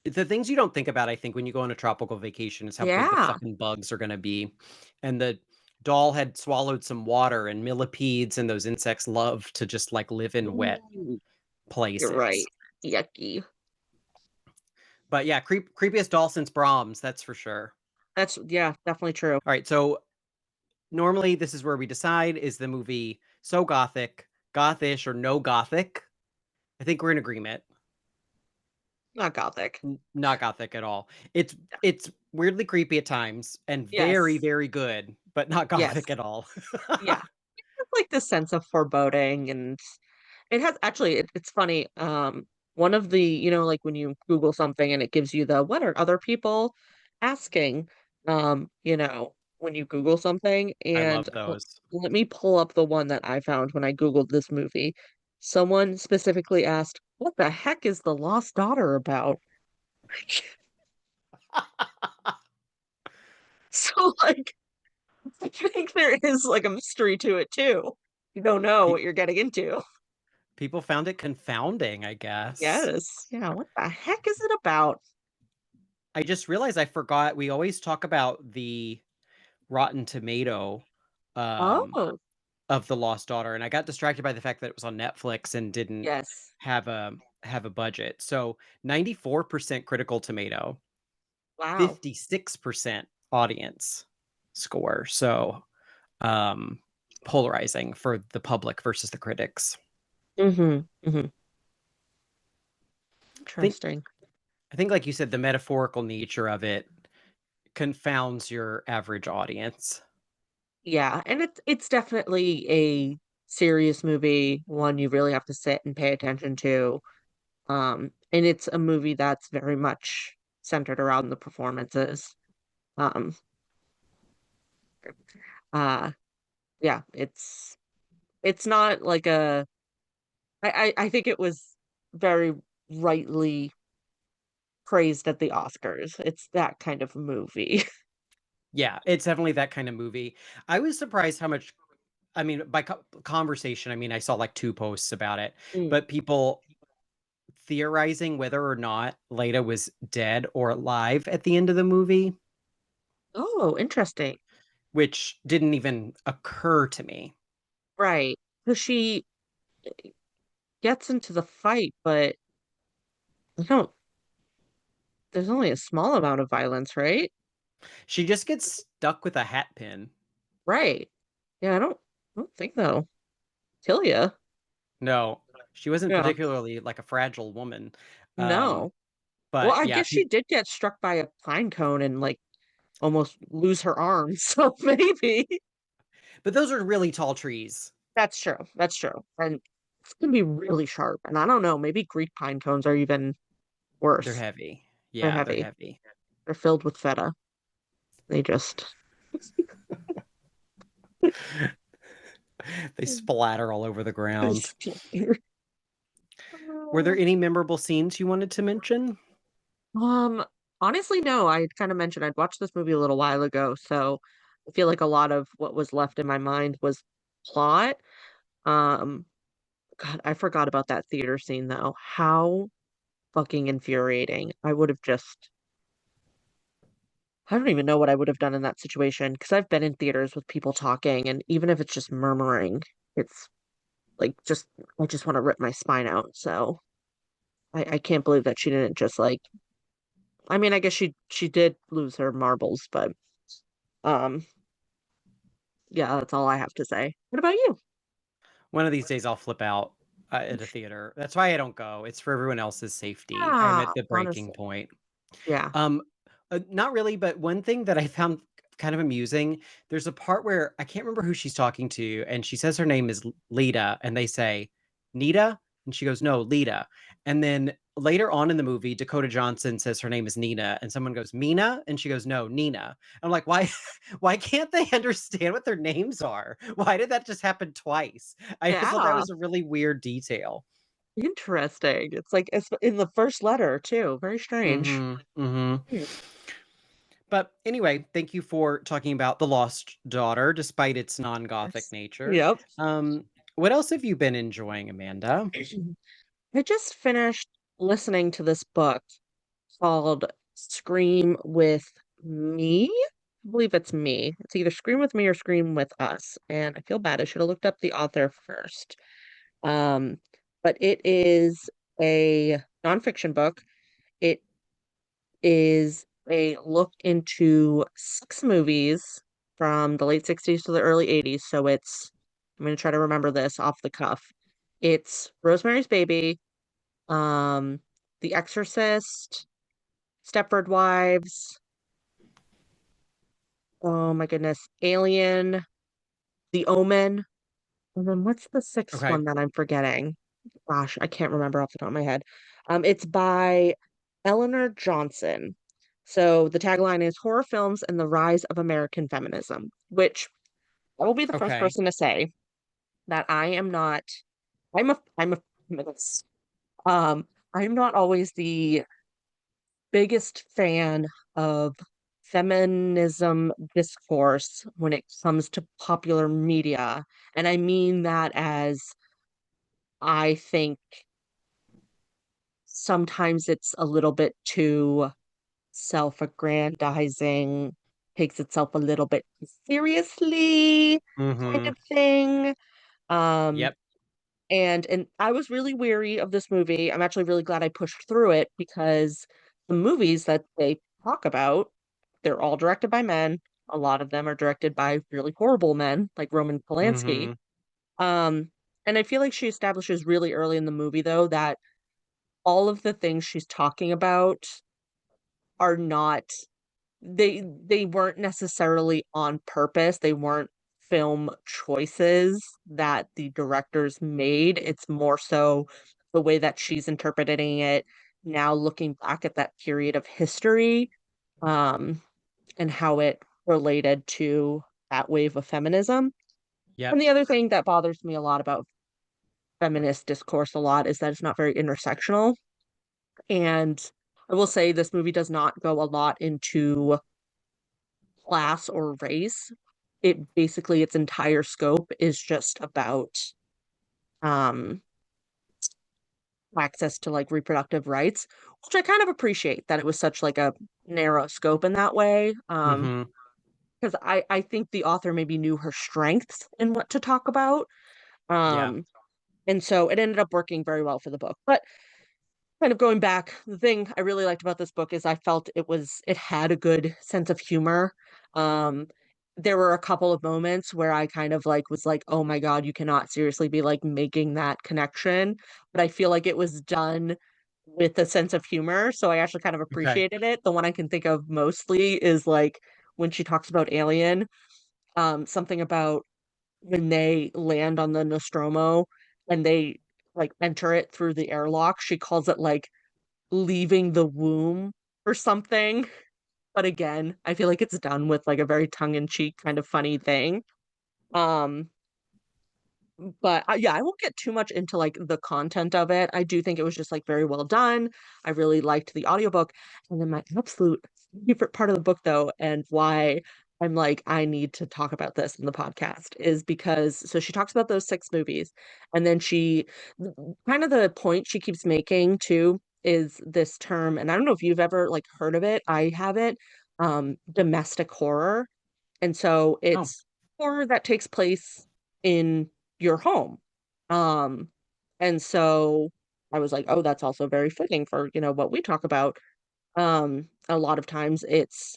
The things you don't think about, I think, when you go on a tropical vacation is how big the Yeah. fucking bugs are going to be. And the doll had swallowed some water, and millipedes and those insects love to just like live in wet Ooh, you're places. right. Yucky. But yeah, creepiest doll since Brahms, that's for sure. That's yeah, definitely true. All right, so normally this is where we decide, is the movie so gothic, gothish, or no gothic? I think we're in agreement. Not gothic. Not gothic at all. It's weirdly creepy at times and very, Yes. very good, but not Yes. gothic at all. Yeah. It's like this sense of foreboding and it has actually it's funny. One of the, like when you Google something and it gives you the what are other people asking, when you Google something I and love those. let me pull up the one that I found when I Googled this movie. Someone specifically asked, "What the heck is The Lost Daughter about?" So like I think there is like a mystery to it too. You don't know Pe- what you're getting into. People found it confounding, I guess. Yes. Yeah, what the heck is it about? I just realized I forgot we always talk about the Rotten Tomato um Oh, of The Lost Daughter, and I got distracted by the fact that it was on Netflix and didn't yes. have a budget. So 94% critical tomato, Wow. 56% audience score. So um polarizing for the public versus the critics. Mhm. Mhm. I think Interesting. I think like you said, the metaphorical nature of it confounds your average audience. Yeah, and it's definitely a serious movie, one you really have to sit and pay attention to. And it's a movie that's very much centered around the performances. Um, Yeah, it's not like I think it was very rightly praised at the Oscars. It's that kind of movie. Yeah, it's definitely that kind of movie. I was surprised how much, I mean, by conversation, I mean, I saw like 2 posts about it, Mm. but people theorizing whether or not Leda was dead or alive at the end of the movie, Oh, interesting. which didn't even occur to me. Right. Because she gets into the fight, but I don't, there's only a small amount of violence, right? She just gets stuck with a hat pin. Right. Yeah, I don't think so. Tillia. No, she wasn't Yeah. particularly like a fragile woman. Um, No. Well, but I yeah, guess she did get struck by a pine cone and like almost lose her arm, so maybe. but those are really tall trees. That's true. That's true. And it's gonna be really sharp. And I don't know, maybe Greek pine cones are even They're worse. heavy. They're Yeah, they're heavy. heavy. They're filled with feta. They just They splatter all over the they ground. splatter. Were there any memorable scenes you wanted to mention? Um, honestly, no. I kind of mentioned I'd watched this movie a little while ago, so I feel like a lot of what was left in my mind was plot. Um, God, I forgot about that theater scene though. How fucking infuriating. I don't even know what I would have done in that situation because I've been in theaters with people talking, and even if it's just murmuring, it's like I just want to rip my spine out. So I can't believe that she didn't just like I mean, I guess she did lose her marbles, but um yeah, that's all I have to say. What about you? One of these days I'll flip out at a theater. That's why I don't go. It's for everyone else's safety. I'm Yeah, at the breaking honestly. point. Yeah. Um, not really, but one thing that I found kind of amusing, there's a part where I can't remember who she's talking to, and she says her name is Lita, and they say, Nita? And she goes, no, Lita. And then later on in the movie, Dakota Johnson says her name is Nina, and someone goes, Mina? And she goes, no, Nina. I'm like, why, why can't they understand what their names are? Why did that just happen twice? I just thought that Yeah. was a really weird detail. Interesting. It's like it's in the first letter too. Very strange. Mm-hmm. Mm-hmm. Hmm. But anyway, thank you for talking about The Lost Daughter, despite its non-gothic Yes. nature. Yep. Um, what else have you been enjoying, Amanda? I just finished listening to this book called Scream with Me. I believe it's me. It's either Scream with Me or Scream with Us. And I feel bad. I should have looked up the author first. Um, but it is a nonfiction book. It is a look into 6 movies from the late 60s to the early 80s. So I'm going to try to remember this off the cuff. It's Rosemary's Baby, um, The Exorcist, Stepford Wives, oh my goodness, Alien, The Omen, and then what's the sixth Okay. one that I'm forgetting? Gosh, I can't remember off the top of my head. It's by Eleanor Johnson. So the tagline is Horror Films and the Rise of American Feminism, which I will be the first Okay. person to say that I'm a feminist. Um, I'm not always the biggest fan of feminism discourse when it comes to popular media. And I mean that as I think sometimes it's a little bit too self-aggrandizing, takes itself a little bit too seriously, kind Mm-hmm. of thing. Um, Yep. and I was really weary of this movie. I'm actually really glad I pushed through it because the movies that they talk about, they're all directed by men. A lot of them are directed by really horrible men, like Roman Polanski. Mm-hmm. Um, and I feel like she establishes really early in the movie, though, that all of the things she's talking about are not they weren't necessarily on purpose. They weren't film choices that the directors made. It's more so the way that she's interpreting it now, looking back at that period of history, um, and how it related to that wave of feminism. Yeah. And the other thing that bothers me a lot about feminist discourse a lot is that it's not very intersectional. And I will say this movie does not go a lot into class or race. It basically, its entire scope is just about um access to like reproductive rights, which I kind of appreciate that it was such like a narrow scope in that way. Mm-hmm. Because I think the author maybe knew her strengths in what to talk about. Yeah. And so it ended up working very well for the book. But kind of going back, the thing I really liked about this book is I felt it had a good sense of humor. Um, there were a couple of moments where I kind of like was like, oh my God, you cannot seriously be like making that connection. But I feel like it was done with a sense of humor. So I actually kind of Okay. appreciated it. The one I can think of mostly is like when she talks about Alien, something about when they land on the Nostromo and they like enter it through the airlock. She calls it like leaving the womb or something. But again, I feel like it's done with like a very tongue-in-cheek kind of funny thing. Um, but yeah, I won't get too much into like the content of it. I do think it was just like very well done. I really liked the audiobook. And then my absolute favorite part of the book though, and why I'm like, I need to talk about this in the podcast is because so she talks about those 6 movies, and then she kind of the point she keeps making too is this term, and I don't know if you've ever like heard of it. I haven't, domestic horror. And so Oh. it's horror that takes place in your home. Um, and so I was like, oh, that's also very fitting for, what we talk about. A lot of times it's,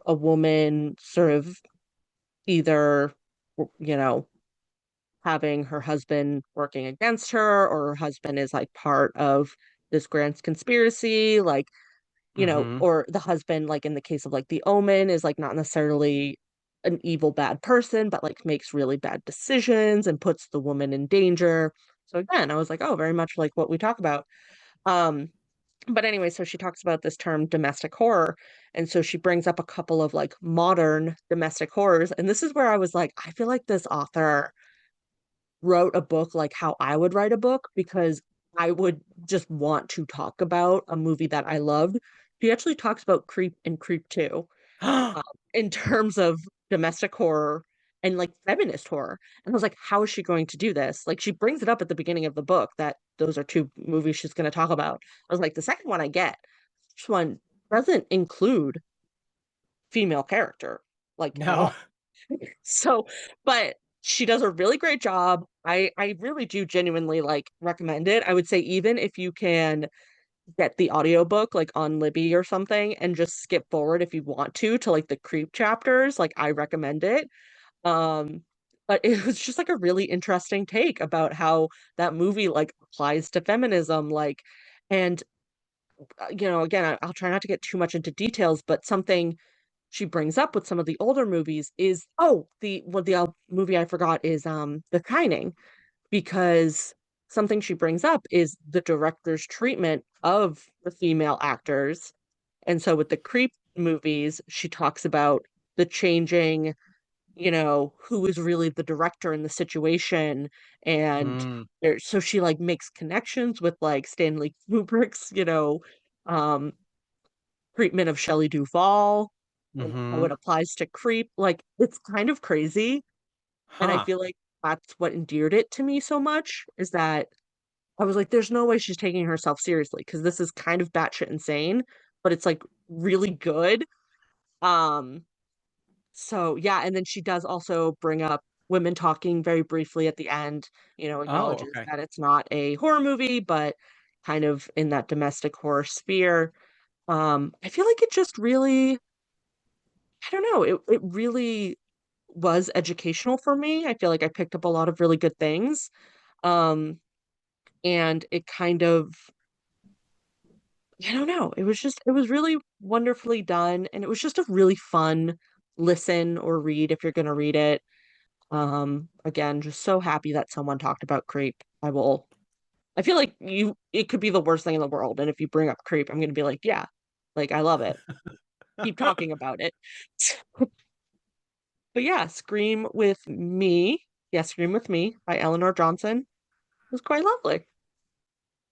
a woman sort of either, you know, having her husband working against her, or her husband is like part of this grand conspiracy, like, Mm-hmm. or the husband, like in the case of like The Omen, is like not necessarily an evil bad person, but like makes really bad decisions and puts the woman in danger. So again, I was like, oh, very much like what we talk about. Um, but anyway, so she talks about this term domestic horror. And so she brings up a couple of like modern domestic horrors. And this is where I was like, I feel like this author wrote a book like how I would write a book, because I would just want to talk about a movie that I loved. She actually talks about Creep and Creep 2, in terms of domestic horror and like feminist horror. And I was like, how is she going to do this? Like, she brings it up at the beginning of the book that those are 2 movies she's going to talk about. I was like, the second one I get, this one doesn't include female character like at No. all. So, but she does a really great job. I really do genuinely like recommend it. I would say even if you can get the audiobook like on Libby or something and just skip forward if you want to like the creep chapters, like I recommend it. Um but it was just like a really interesting take about how that movie like applies to feminism, like, and again, I'll try not to get too much into details, but something she brings up with some of the older movies is, oh, the movie I forgot is The Shining, because something she brings up is the director's treatment of the female actors. And so with the Creep movies, she talks about the changing, who is really the director in the situation. And Mm. so she like makes connections with like Stanley Kubrick's, um treatment of Shelley Duvall and how Mm-hmm. it applies to Creep. Like, it's kind of crazy. And I Huh. feel like that's what endeared it to me so much, is that I was like, there's no way she's taking herself seriously, because this is kind of batshit insane, but it's like really good. Um, so yeah, and then she does also bring up women talking very briefly at the end, Oh, acknowledges okay. that it's not a horror movie, but kind of in that domestic horror sphere. I feel like it just really, I don't know, it really was educational for me. I feel like I picked up a lot of really good things. Um, and it kind of, I don't know, it was really wonderfully done, and it was just a really fun listen or read if you're gonna read it. Again, just so happy that someone talked about Creep. I feel like it could be the worst thing in the world, and if you bring up Creep, I'm gonna be like, yeah, like I love it. Keep talking about it. But yeah, Scream with Me. Yeah, Scream with Me by Eleanor Johnson was quite lovely.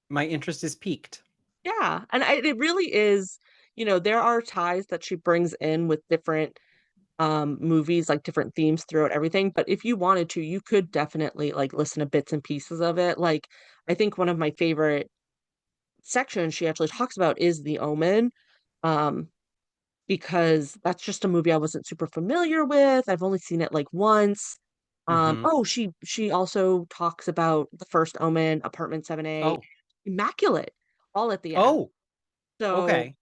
My interest is piqued. Yeah, and it really is, there are ties that she brings in with different movies, like different themes throughout everything, but if you wanted to, you could definitely like listen to bits and pieces of it. Like I think one of my favorite sections she actually talks about is The Omen. Um because that's just a movie I wasn't super familiar with. I've only seen it like once. Hmm. Oh, she also talks about The First Omen, Apartment 7A, Oh, Immaculate, all at the end. oh, So okay.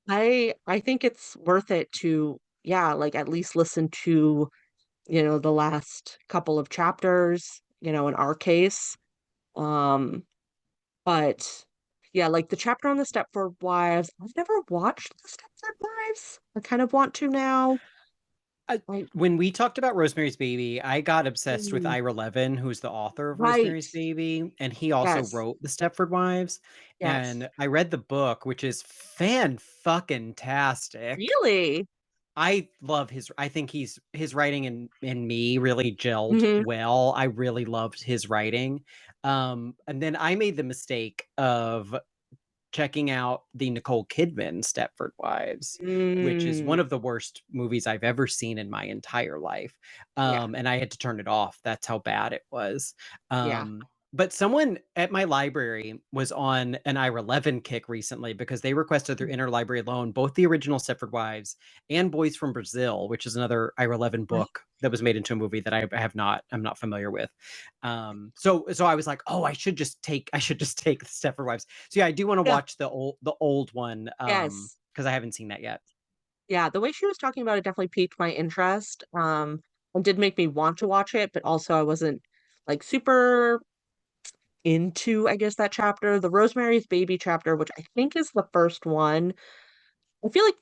I think it's worth it to, yeah, like at least listen to, the last couple of chapters, in our case. Um, but yeah, like the chapter on the Stepford Wives, I've never watched the Stepford Wives. I kind of want to now. I, Like, when we talked about Rosemary's Baby, I got obsessed with mm, Ira Levin, who's the author of right. Rosemary's Baby, and he also Yes. wrote The Stepford Wives. Yes. And I read the book, which is fan fucking tastic. Really? I love his. I think his writing and me really gelled Hmm. well. I really loved his writing. And then I made the mistake of checking out the Nicole Kidman Stepford Wives, which is one Mm, of the worst movies I've ever seen in my entire life. yeah. And I had to turn it off. That's how bad it was. Yeah. But someone at my library was on an Ira Levin kick recently because they requested their interlibrary loan, both the original Stepford Wives and Boys from Brazil, which is another Ira Levin Right. book that was made into a movie that I'm not familiar with. So I was like, oh, I should just take the Stepford Wives. So yeah, I do want to Yeah. watch the old one Yes. because I haven't seen that yet. Yeah. The way she was talking about it definitely piqued my interest. And did make me want to watch it, but also I wasn't like super into, I guess, that chapter. The Rosemary's Baby chapter, which I think is the first one, I feel like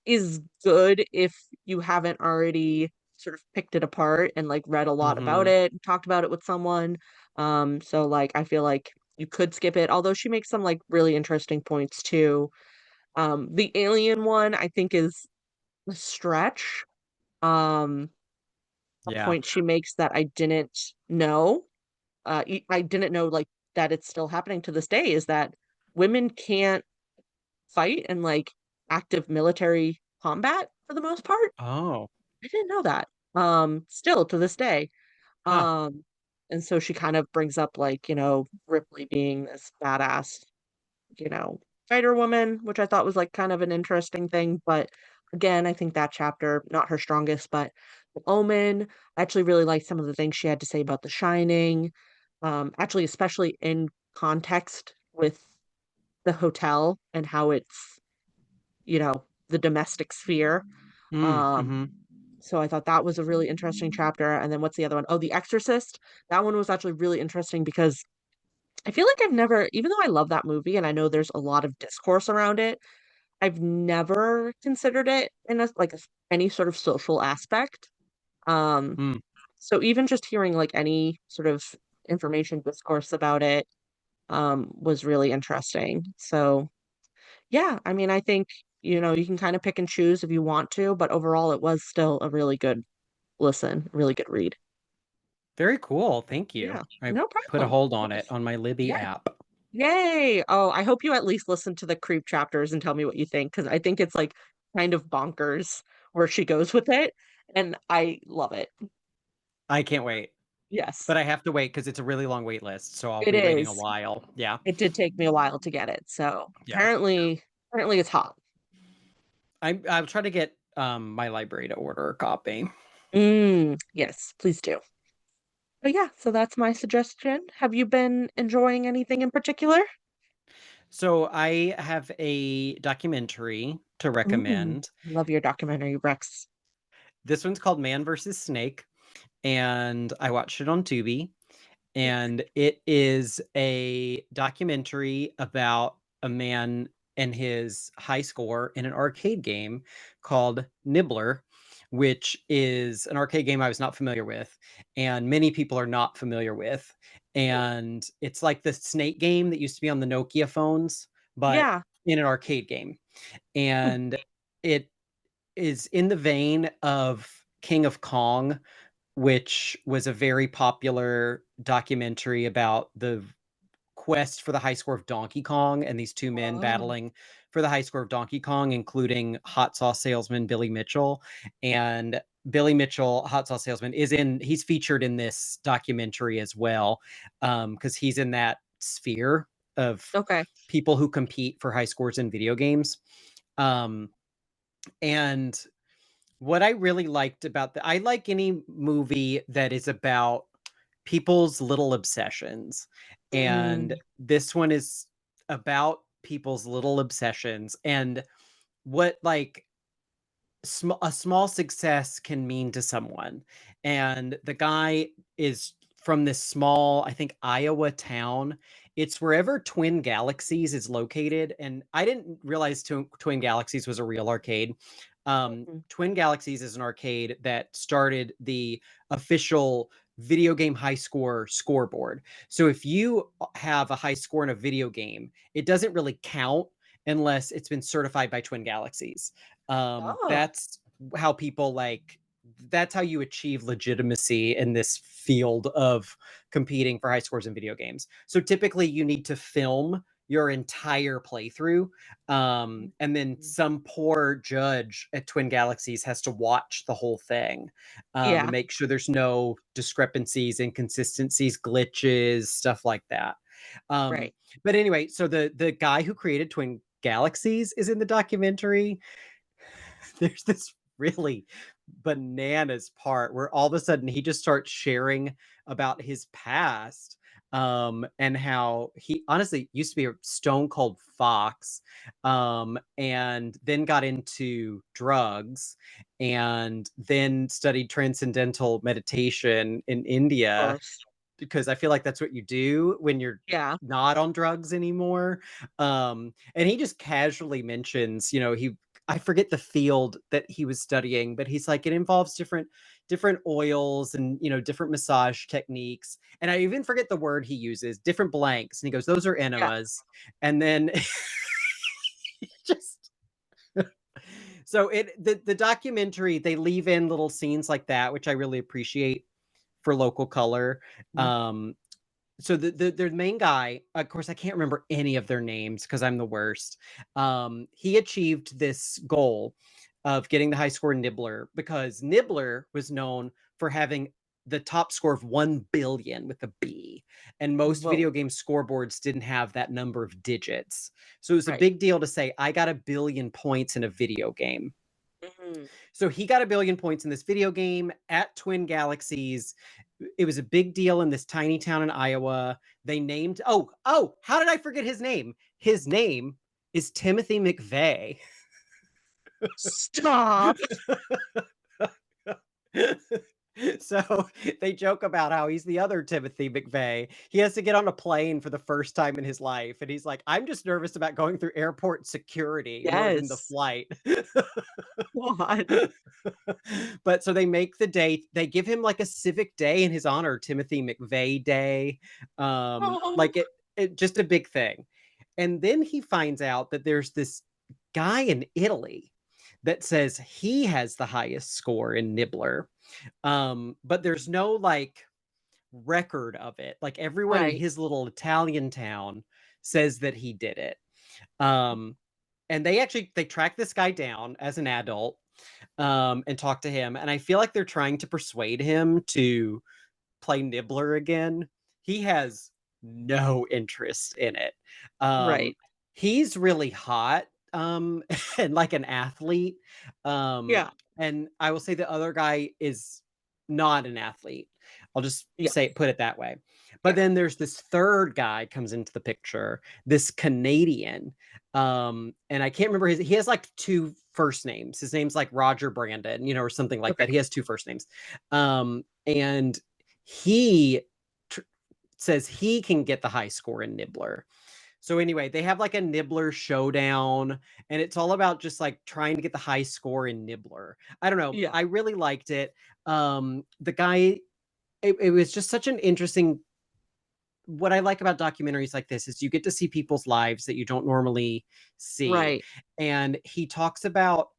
is good if you haven't already sort of picked it apart and like read a lot about Hmm. it, talked about it with someone. So like I feel like you could skip it, although she makes some like really interesting points too. The alien one I think is a stretch. Um, a Yeah. point she makes that I didn't know. I didn't know like that it's still happening to this day is that women can't fight in like active military combat for the most part. Oh, I didn't know that. Still to this day. huh. Um, and so she kind of brings up like, Ripley being this badass, you know, fighter woman, which I thought was like kind of an interesting thing. But again, I think that chapter, not her strongest, but the Omen, I actually really liked some of the things she had to say about The Shining. Actually, especially in context with the hotel and how it's, the domestic sphere. Um, Mm-hmm. so I thought that was a really interesting chapter. And then what's the other one? Oh, The Exorcist. That one was actually really interesting because I feel like I've never, even though I love that movie and I know there's a lot of discourse around it, I've never considered it in any sort of social aspect. Um, Mm. so even just hearing like any sort of information discourse about it, was really interesting. So yeah, I mean, I think, you can kind of pick and choose if you want to, but overall it was still a really good listen, really good read. Very cool. Thank you. Yeah, I no put a problem. hold Of on it course. on my Libby Yeah. app. Yay. Oh, I hope you at least listen to the creep chapters and tell me what you think, because I think it's like kind of bonkers where she goes with it, and I love it. I can't wait. Yes, But I have to wait because it's a really long wait list, so I'll it be waiting a is. while. Yeah. It did take me a while to get it, so Yeah. apparently it's hot. I'll try to get my library to order a copy. Yes, please do. But yeah, so that's my suggestion. Have you been enjoying anything in particular? So I have a documentary to recommend. Love your documentary, Rex. This one's called Man versus Snake, and I watched it on Tubi. And it is a documentary about a man and his high score in an arcade game called Nibbler, which is an arcade game I was not familiar with, and many people are not familiar with. And it's like the snake game that used to be on the Nokia phones, but Yeah. in an arcade game. And it is in the vein of King of Kong, which was a very popular documentary about the quest for the high score of Donkey Kong and these two men Oh, battling for the high score of Donkey Kong, including hot sauce salesman Billy Mitchell. And Billy Mitchell, hot sauce salesman, he's featured in this documentary as well, because he's in that sphere of okay. people who compete for high scores in video games. Um, and what I really liked about I like any movie that is about people's little obsessions. And Mm, this one is about people's little obsessions and what like a small success can mean to someone. And the guy is from this small, I think, Iowa town. It's wherever Twin Galaxies is located. And I didn't realize Twin Galaxies was a real arcade. mhm. Twin Galaxies is an arcade that started the official video game high score scoreboard. So if you have a high score in a video game, it doesn't really count unless it's been certified by Twin Galaxies. Oh, That's how people that's how you achieve legitimacy in this field of competing for high scores in video games. So typically you need to film your entire playthrough, and then some poor judge at Twin Galaxies has to watch the whole thing, and yeah, make sure there's no discrepancies, inconsistencies, glitches, stuff like that. um, right. but anyway, so the guy who created Twin Galaxies is in the documentary. There's this really bananas part where all of a sudden he just starts sharing about his past, and how he honestly used to be a stone cold fox, and then got into drugs and then studied transcendental meditation in Of India, course. because I feel like that's what you do when you're Yeah, not on drugs anymore. And he just casually mentions, I forget the field that he was studying, but he's like, it involves different oils and, different massage techniques. And I even forget the word he uses, different blanks. And he goes, those are yeah. enemas. And then just so the documentary, they leave in little scenes like that, which I really appreciate for local color. Mhm. Um, so the main guy, of course, I can't remember any of their names because I'm the worst. He achieved this goal of getting the high score Nibbler because Nibbler was known for having the top score of 1 billion with a B, and most Whoa, video game scoreboards didn't have that number of digits. So it was a right. big deal to say I got 1 billion points in a video game. Mhm. So he got 1 billion points in this video game at Twin Galaxies. It was a big deal in this tiny town in Iowa. They named, how did I forget his name? His name is Timothy McVeigh. Stop. So they joke about how he's the other Timothy McVeigh. He has to get on a plane for the first time in his life. And he's like, I'm just nervous about going through airport security more than the Yes. flight. What? But so they make the day, they give him like a civic day in his honor, Timothy McVeigh Day. Oh, Like it just a big thing. And then he finds out that there's this guy in Italy that says he has the highest score in Nibbler. But there's no like record of it. Like everyone in right. his little Italian town says that he did it. Um, and they track this guy down as an adult, and talk to him. And I feel like they're trying to persuade him to play Nibbler again. He has no interest in it. Um, Right. he's really hot, and like an athlete. Um, Yeah. and I will say the other guy is not an athlete. I'll just Yeah. put it that way. But Yeah. then there's this third guy comes into the picture, this Canadian. And I can't remember he has like two first names. His name's like Roger Brandon, or something like Okay. that. He has two first names. And he tr- says he can get the high score in Nibbler. So anyway, they have like a Nibbler showdown, and it's all about just like trying to get the high score in Nibbler. I don't know. Yeah. I really liked it. The guy, it was just such an interesting. What I like about documentaries like this is you get to see people's lives that you don't normally see. Right. And he talks about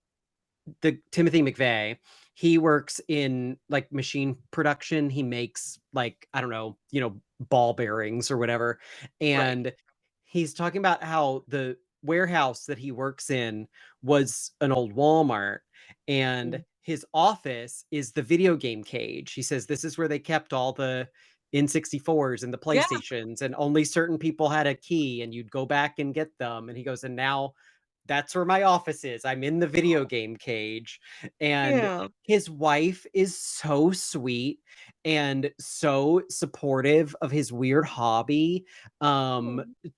the Timothy McVeigh, he works in like machine production. He makes like, I don't know, ball bearings or whatever. Right. And he's talking about how the warehouse that he works in was an old Walmart, and his office is the video game cage. He says this is where they kept all the N64s and the Yeah. PlayStations, and only certain people had a key, and you'd go back and get them. And he goes, and now that's where my office is. I'm in the video game cage. And Yeah. his wife is so sweet and so supportive of his weird hobby.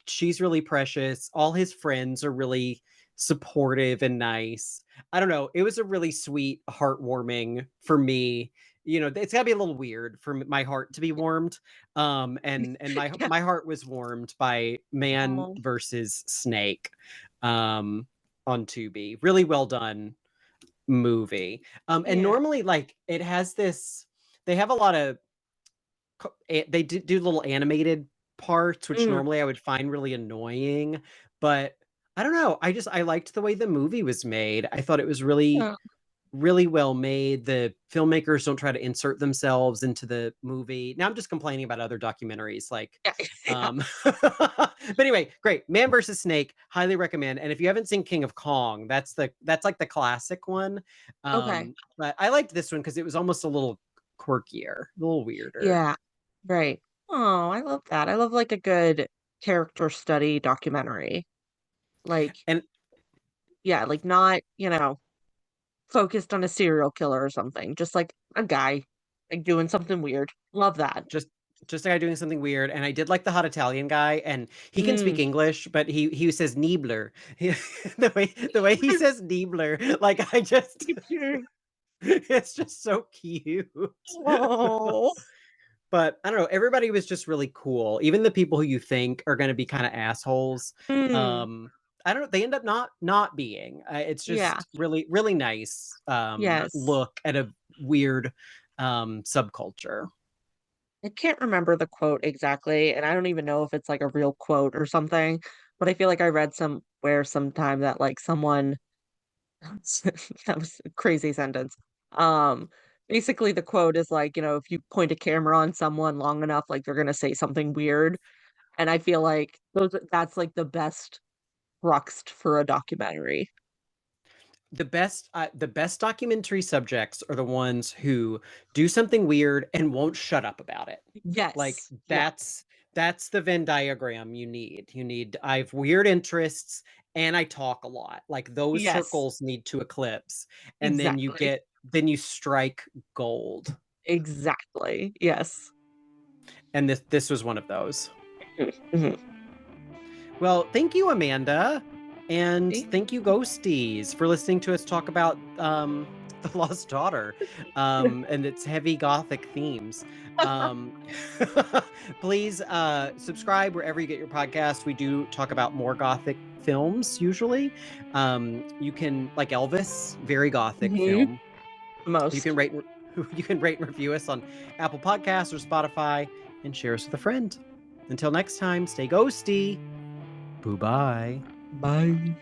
She's really precious. All his friends are really supportive and nice. I don't know. It was a really sweet, heartwarming for me. It's gotta be a little weird for my heart to be warmed. And Yeah. my heart was warmed by Man Oh, versus Snake on Tubi. Really well done movie. And yeah. normally, like, it has this, they have a lot of they do little animated parts, which Mm. normally I would find really annoying, but I don't know. I liked the way the movie was made. I thought it was really Yeah. really well made. The filmmakers don't try to insert themselves into the movie. Now I'm just complaining about other documentaries like Yeah. but anyway, great. Man versus Snake, highly recommend. And if you haven't seen King of Kong, that's like the classic one. Okay. But I liked this one because it was almost a little quirkier, a little weirder. Yeah. Right. Oh, I love that. I love like a good character study documentary. Like, And yeah, like not, focused on a serial killer or something. Just like a guy like doing something weird. Love that. just a guy doing something weird. And I did like the hot Italian guy, and he can speak Mm. English, but he says Niebler. The way he says Niebler, like I just it's just so cute. Oh. But I don't know, everybody was just really cool. Even the people who you think are going to be kind of assholes. Mm. Um I don't know, they end up not being. It's Yeah. just really really nice Yes. look at a weird subculture. I can't remember the quote exactly, and I don't even know if it's like a real quote or something, but I feel like I read somewhere sometime that like someone that was a crazy sentence. Um, Basically the quote is like, if you point a camera on someone long enough, like they're gonna say something weird. And I feel like that's like the best crux for a documentary. The best documentary subjects are the ones who do something weird and won't shut up about it. Like Yes. Yeah. that's the Venn diagram you need. I have weird interests and I talk a lot. Like those Yes. circles need to eclipse, and Exactly. then you strike gold. Exactly. Yes. And this was one of those. Mhm. Well, thank you, Amanda. And See? thank you, Ghosties, for listening to us talk about The Lost Daughter and its heavy gothic themes. Um, please subscribe wherever you get your podcast. We do talk about more gothic films usually. You can, like Elvis, very gothic Mhm. film. You Most. can rate and review us on Apple Podcasts or Spotify, and share us with a friend. Until next time, stay ghosty. Bye-bye. Bye.